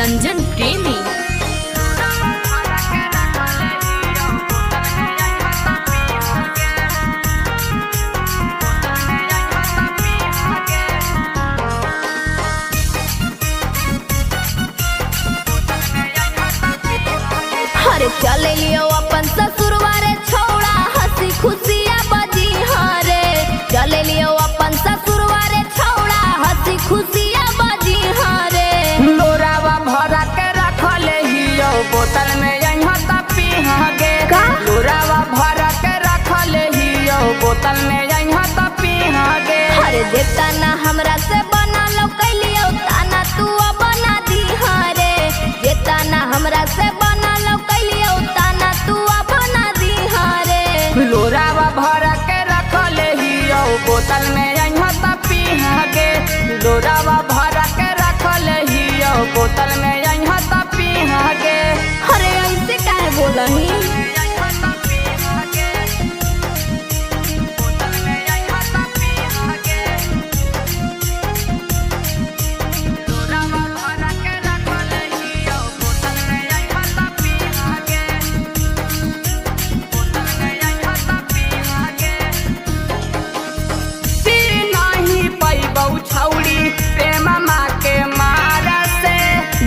रंजन प्रेमी। अरे चले लियो अपन ससुरवा रे छौड़ा, हंसी खुशिया बजी हरे। चले लियो अपन ससुरवा रे छौड़ा, हंसी खुशिया बजी हरे। लोरावा भरा के रखले हियो बोतल में यहाँ तक पीहागे। लोरावा भरा के रखले हियो बोतल में यहाँ तक पीहागे। अरे देता ना हमरा से बना लो कैलियो ताना तू बना दी हरे। देता ना हमरा से बना लो कैलियो ताना तू बना दी हरे। लोरावा भरा के रखले हियो बोतल में यहाँ तक पीहागे। लोरावा भरा के रखले हियो बोतल में यहाँ तक पीहागे। अरे ऐसे काहे बोलही?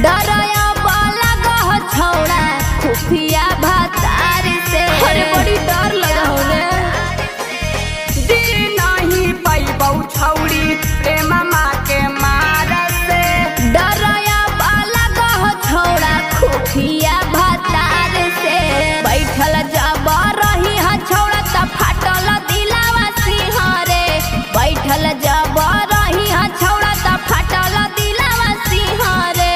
डराया बाला गह छौड़ा खुफिया भातार से। अरे बड़ी डर लगा होने। नहीं पैबौ छौड़ी प्रेम माँ के मार से। डराया बाला गह छौड़ा खुफिया भातार से। बैठल जब रही हा छौड़ा त फाटल दिलावा सिंहरे। बैठल जब रही हा छौड़ा त फाटल दिलावा सिंहरे।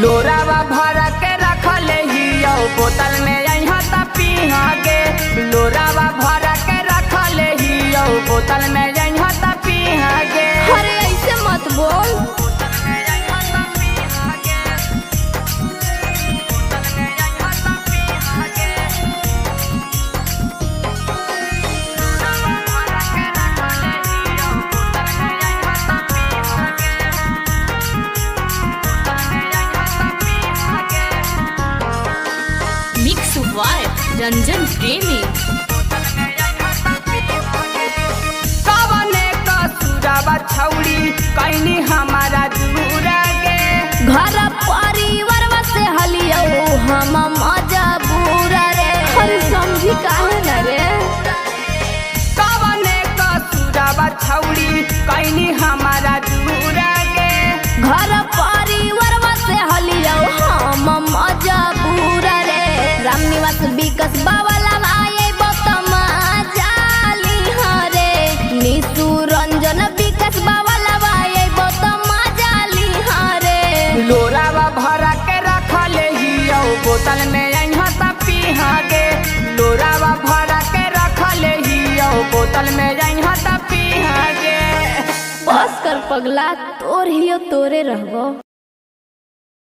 लोरावा भरा के रखले हियो बोतल में यहाँ तक पीहागे। लोरावा भरा के रखले हियो बोतल में यहाँ तक पीहागे। अरे ऐसे मत बोल। मिक्स वाइफ रंजन प्रेमी। कवने कसुरवा छौड़ी कैनी हमारा दूरागे। घर परिवार से हलियो हम मजबूर रे। अरे समझी काहे न रे? कवने कसुरवा छौड़ी कैनी हमारा दूरागे। घर परिवार से हलियो हम मजबूर रे। रामनिवास विकास बावला आए बतमा जाली हरे। निशु रंजन विकास बावला आए बतमा जाली हरे। लोरावा भरा के रखले हियो बोतल में यहाँ तक पीहागे। लोरावा भरा के रखले हियो बोतल में यहाँ तक पीहागे। बस कर पगला, तोर हियो तोरे रहबो।